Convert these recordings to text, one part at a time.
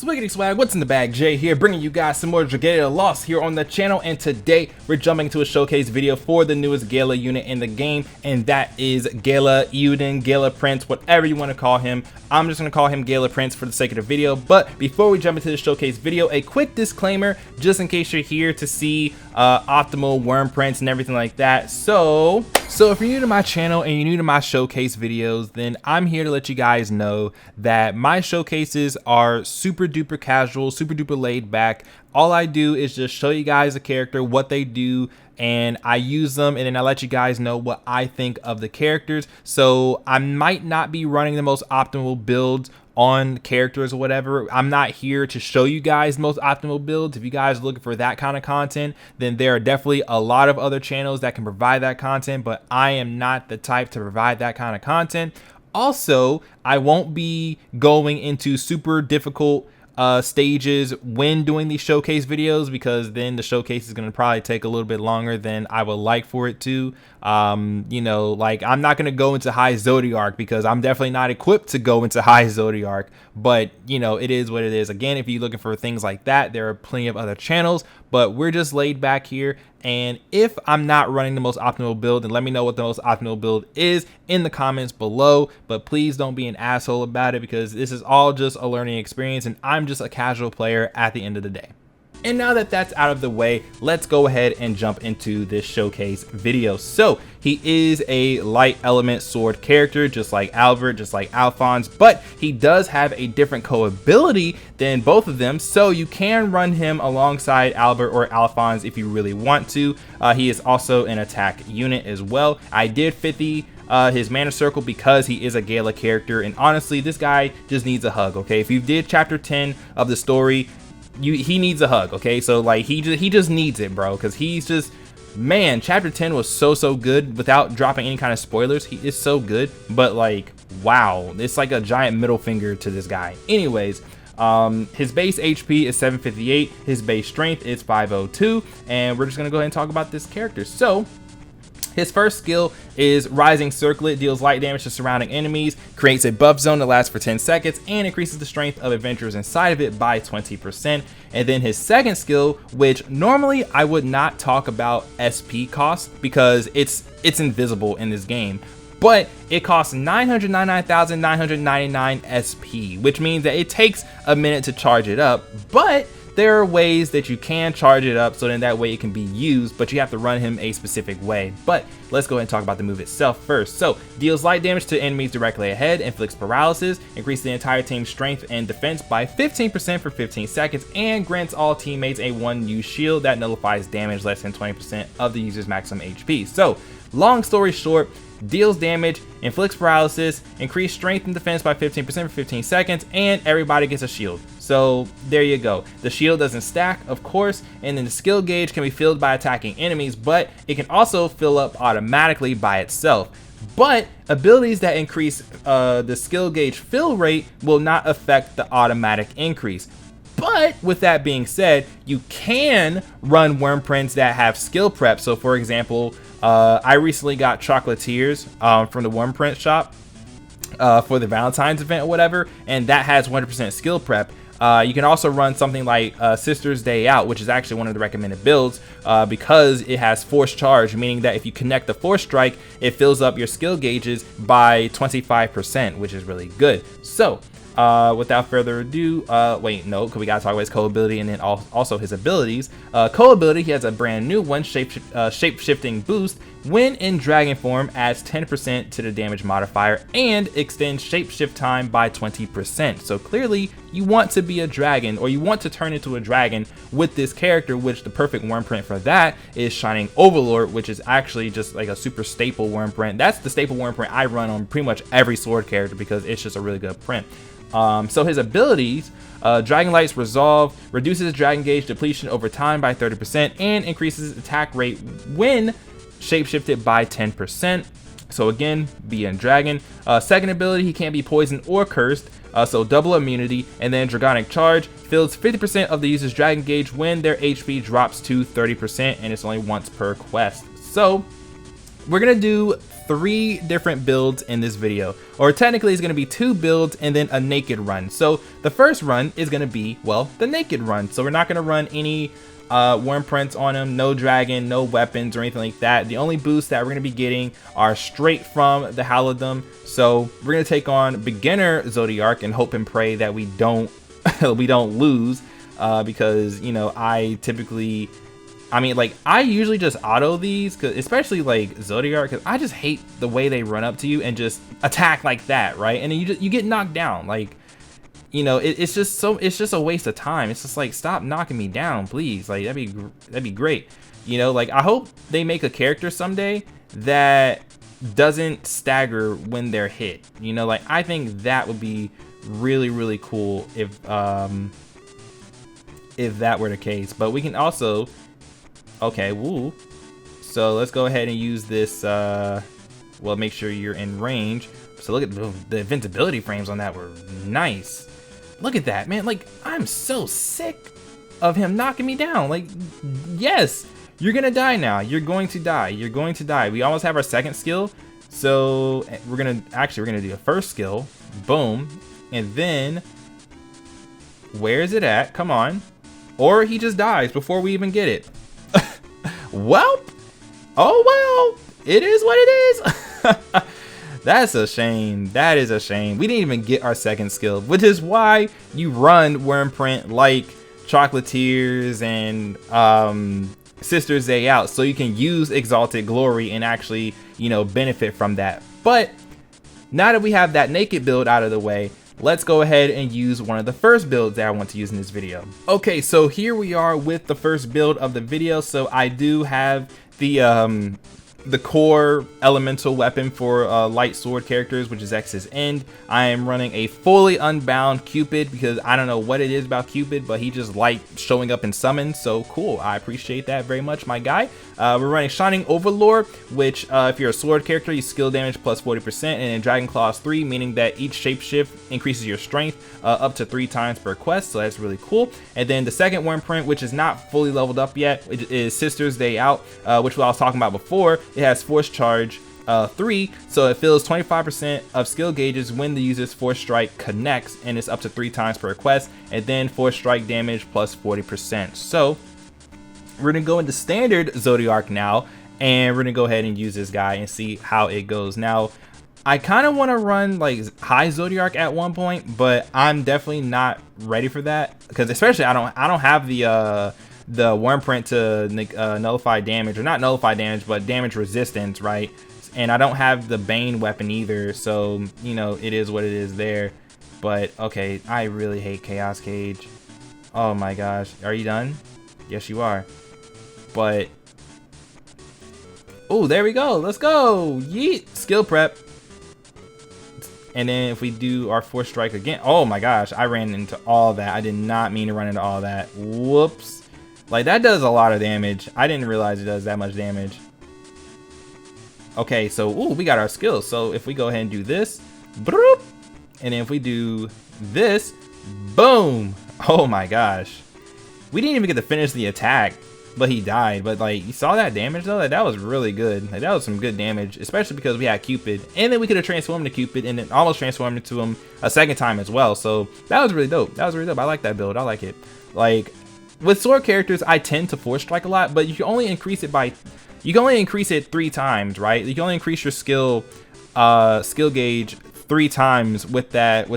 Swiggity swag, what's in the bag? Jay here, bringing you guys some more Dragalia Lost here on the channel, and today we're jumping to a showcase video for the newest Gala unit in the game, and that is Gala Euden, Gala Prince, whatever you want to call him. I'm just going to call him Gala Prince for the sake of the video. But before we jump into the showcase video, a quick disclaimer, just in case you're here to see optimal worm prints and everything like that. So if you're new to my channel and you're new to my showcase videos, then I'm here to let you guys know that my showcases are super duper casual, super duper laid back. All I do is just show you guys a character, what they do, and I use them, and then I let you guys know what I think of the characters. So I might not be running the most optimal builds on characters or whatever. I'm not here to show you guys most optimal builds. If you guys are looking for that kind of content, then there are definitely a lot of other channels that can provide that content, but I am not the type to provide that kind of content. Also, I won't be going into super difficult stages when doing these showcase videos, because then the showcase is going to probably take a little bit longer than I would like for it to. You know, like, I'm not going to go into high Zodiac because I'm definitely not equipped to go into high Zodiac, but you know, it is what it is. Again, if you're looking for things like that, there are plenty of other channels, but we're just laid back here. And if I'm not running the most optimal build, then let me know what the most optimal build is in the comments below. But please don't be an asshole about it, because this is all just a learning experience and I'm just a casual player at the end of the day. And now that that's out of the way, let's go ahead and jump into this showcase video. So he is a light element sword character, just like Albert, just like Alphonse, but he does have a different ability than both of them. So you can run him alongside Albert or Alphonse if you really want to. He is also an attack unit as well. I did 50 his mana circle because he is a Gala character, and honestly, this guy just needs a hug. Okay, if you did chapter 10 of the story, he needs a hug. Okay, so like he just needs it, bro, because he's just, man, chapter 10 was so good. Without dropping any kind of spoilers, he is so good, but like, wow, it's like a giant middle finger to this guy. Anyways, his base HP is 758, his base strength is 502, and we're just gonna go ahead and talk about this character. So his first skill is Rising Circlet, deals light damage to surrounding enemies, creates a buff zone that lasts for 10 seconds, and increases the strength of adventurers inside of it by 20%. And then his second skill, which normally I would not talk about SP cost because it's invisible in this game, but it costs 999,999 SP, which means that it takes a minute to charge it up, but there are ways that you can charge it up so then that way it can be used, but you have to run him a specific way. But let's go ahead and talk about the move itself first. So deals light damage to enemies directly ahead, inflicts paralysis, increases the entire team's strength and defense by 15% for 15 seconds, and grants all teammates a 1-use shield that nullifies damage less than 20% of the user's maximum HP. So long story short, deals damage, inflicts paralysis, increased strength and defense by 15% for 15 seconds, and everybody gets a shield. So there you go. The shield doesn't stack, of course, and then the skill gauge can be filled by attacking enemies, but it can also fill up automatically by itself. But abilities that increase the skill gauge fill rate will not affect the automatic increase. But with that being said, you can run worm prints that have skill prep. So for example, I recently got Chocolatiers from the worm print shop for the Valentine's event or whatever, and that has 100% skill prep. You can also run something like Sister's Day Out, which is actually one of the recommended builds because it has force charge, meaning that if you connect the force strike, it fills up your skill gauges by 25%, which is really good. So without further ado, wait, no, because we gotta talk about his ability and then also his abilities. Ability, he has a brand new one, shape-shifting boost. When in dragon form, adds 10% to the damage modifier and extends shapeshift time by 20%. So clearly you want to be a dragon, or you want to turn into a dragon with this character, which the perfect worm print for that is Shining Overlord, which is actually just like a super staple worm print. That's the staple worm print I run on pretty much every sword character because it's just a really good print. So his abilities, Dragon Light's Resolve, reduces dragon gauge depletion over time by 30% and increases attack rate when shapeshifted by 10%. So again, be a dragon. Second ability, he can't be poisoned or cursed, so double immunity. And then Dragonic Charge fills 50% of the user's dragon gauge when their HP drops to 30%, and it's only once per quest. So we're gonna do 3 different builds in this video, or technically it's going to be 2 builds and then a naked run. So the first run is going to be, well, the naked run. So we're not going to run any worm prints on him, no dragon, no weapons or anything like that. The only boosts that we're going to be getting are straight from the Halidom. So we're going to take on beginner Zodiac and hope and pray that we don't we don't lose, because, you know, I usually just auto these, cause especially like Zodiac, because I just hate the way they run up to you and just attack like that, right? And then you get knocked down. Like, you know, it's just a waste of time. It's just like, stop knocking me down, please. Like, that'd be great. You know, like, I hope they make a character someday that doesn't stagger when they're hit. You know, like, I think that would be really, really cool if that were the case. But we can also, okay, woo. So let's go ahead and use this. Well, make sure you're in range. So look at the invincibility frames on that were nice. Look at that, man. Like, I'm so sick of him knocking me down. Like, yes, you're gonna die now. You're going to die. You're going to die. We almost have our second skill. So we're gonna do a first skill. Boom. And then, where is it at? Come on. Or he just dies before we even get it. Well, oh well, it is what it is. That's a shame. That is a shame. We didn't even get our second skill, which is why you run worm print like Chocolatiers and Sister Zay out, so you can use Exalted Glory and actually, you know, benefit from that. But now that we have that naked build out of the way, let's go ahead and use one of the first builds that I want to use in this video. Okay, so here we are with the first build of the video. So I do have the core elemental weapon for light sword characters, which is X's End. I am running a fully unbound Cupid because I don't know what it is about Cupid, but he just liked showing up in summons. So cool, I appreciate that very much, my guy. We're running Shining Overlord, which if you're a sword character, you skill damage plus 40%, and then Dragon Claws 3, meaning that each shapeshift increases your strength up to 3 times per quest. So that's really cool. And then the second worm print, which is not fully leveled up yet, which is Sister's Day Out, which I was talking about before. It has Force Charge 3, so it fills 25% of skill gauges when the user's Force Strike connects, and it's up to 3 times per quest, and then Force Strike damage plus 40%. So we're gonna go into standard Zodiac now, and we're gonna go ahead and use this guy and see how it goes. Now, I kind of want to run like high Zodiac at one point, but I'm definitely not ready for that, because especially I don't have the worm print to nullify damage, or not nullify damage, but damage resistance, right? And I don't have the Bane weapon either, so, you know, it is what it is there. But okay, I really hate Chaos Cage. Oh my gosh, are you done? Yes, you are. But oh, there we go. Let's go. Yeet. Skill prep. And then if we do our Force Strike again, oh my gosh, I ran into all that. I did not mean to run into all that. Whoops. Like, that does a lot of damage. I didn't realize it does that much damage. Okay, so ooh, we got our skills. So if we go ahead and do this, bloop, and then if we do this, boom. Oh my gosh. We didn't even get to finish the attack, but he died. But like, you saw that damage though? Like, that was really good. Like, that was some good damage, especially because we had Cupid, and then we could have transformed to Cupid and then almost transformed into him a second time as well. So that was really dope. That was really dope. I like that build. I like it. Like, with sword characters, I tend to Force Strike a lot, but you can only increase it 3 times, right? You can only increase your skill gauge 3 times with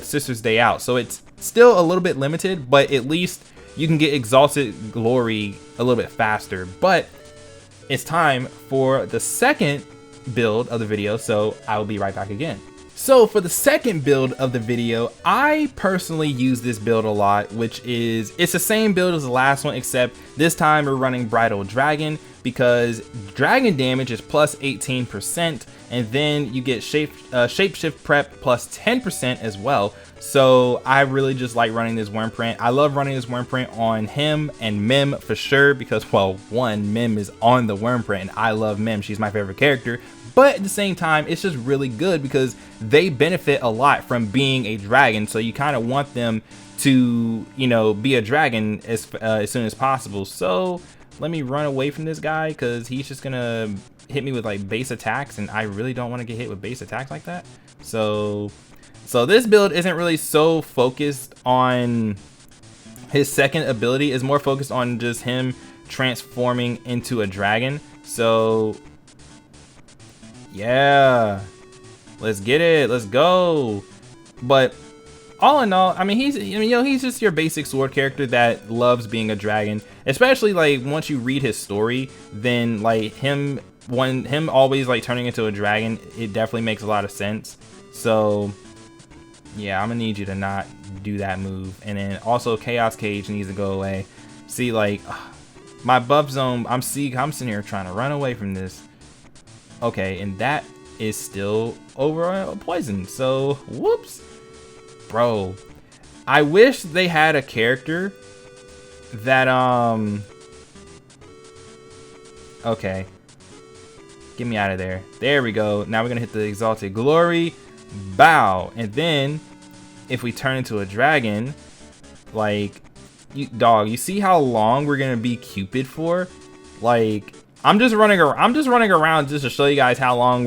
Sister's Day Out. So it's still a little bit limited, but at least you can get Exalted Glory a little bit faster. But it's time for the second build of the video, so I will be right back again. So for the second build of the video, I personally use this build a lot, which is, it's the same build as the last one, except this time we're running Bridal Dragon, because dragon damage is plus 18%, and then you get shapeshift prep plus 10% as well. So I really just like running this worm print. I love running this worm print on him and Mim for sure, because, well, one, Mim is on the worm print, and I love Mim. She's my favorite character. But at the same time, it's just really good because they benefit a lot from being a dragon. So you kind of want them to, you know, be a dragon as soon as possible. So let me run away from this guy, because he's just gonna hit me with like base attacks, and I really don't want to get hit with base attacks like that. So this build isn't really so focused on his second ability. It's more focused on just him transforming into a dragon. So yeah, let's get it, let's go. But all in all, I mean, he's just your basic sword character that loves being a dragon. Especially like once you read his story, then like him always like turning into a dragon, it definitely makes a lot of sense. So yeah, I'm gonna need you to not do that move. And then also Chaos Cage needs to go away. See, like my buff zone, I'm sitting here trying to run away from this. Okay, and that is still over poison. So whoops. Bro, I wish they had a character that okay, get me out of there. There we go. Now we're gonna hit the Exalted Glory, bow, and then if we turn into a dragon, like, you see how long we're gonna be Cupid for? Like, I'm just running around just to show you guys how long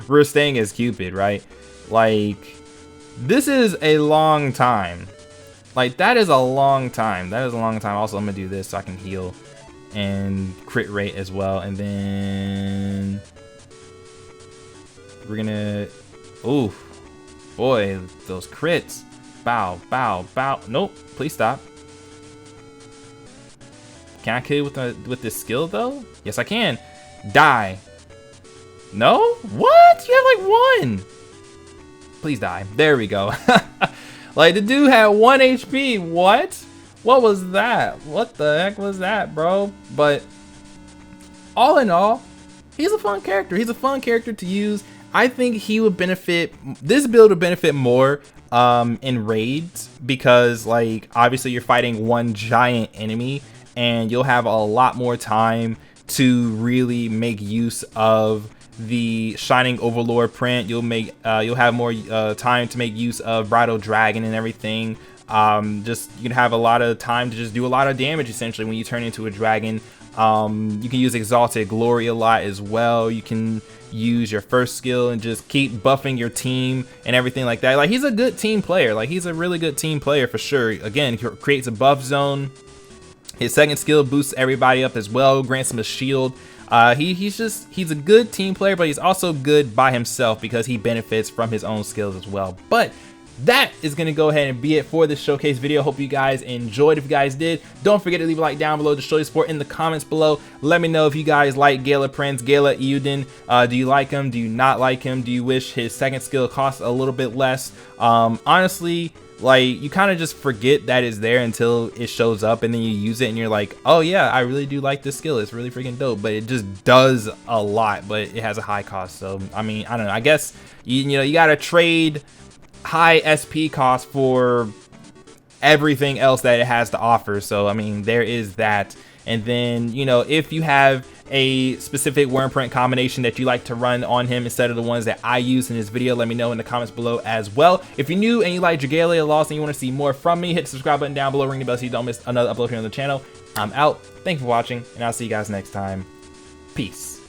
we're staying as Cupid, right? Like, this is a long time. Like, that is a long time. That is a long time. Also, I'm gonna do this so I can heal and crit rate as well. And then we're gonna, ooh, boy, those crits. Bow, bow, bow. Nope, please stop. Can I kill you with this skill though? Yes, I can. Die. No? What? You have like 1. Please die. There we go. Like, the dude had 1 HP. What? What was that? What the heck was that, bro? But all in all, he's a fun character. He's a fun character to use. I think he would benefit, this build would benefit more in raids, because like obviously you're fighting one giant enemy and you'll have a lot more time to really make use of the Shining Overlord print. You'll have more time to make use of Bridal Dragon and everything. Just you can have a lot of time to just do a lot of damage essentially when you turn into a dragon. You can use Exalted Glory a lot as well. You can use your first skill and just keep buffing your team and everything like that. Like, he's a good team player. Like, he's a really good team player for sure. Again, he creates a buff zone. His second skill boosts everybody up as well, grants him a shield. He's a good team player, but he's also good by himself because he benefits from his own skills as well. But that is going to go ahead and be it for this showcase video. Hope you guys enjoyed. If you guys did, don't forget to leave a like down below to show your support in the comments below. Let me know if you guys like Gala Prince, Gala Euden. Do you like him? Do you not like him? Do you wish his second skill costs a little bit less? Honestly, like, you kind of just forget that it's there until it shows up, and then you use it and you're like, oh yeah, I really do like this skill. It's really freaking dope. But it just does a lot, but it has a high cost. So I mean, I don't know, I guess you know, you gotta trade high SP cost for everything else that it has to offer. So I mean, there is that. And then, you know, if you have a specific worm print combination that you like to run on him instead of the ones that I used in this video, let me know in the comments below as well. If you're new and you like Dragalia Lost and you want to see more from me, hit the subscribe button down below, ring the bell so you don't miss another upload here on the channel. I'm out. Thanks for watching, and I'll see you guys next time. Peace.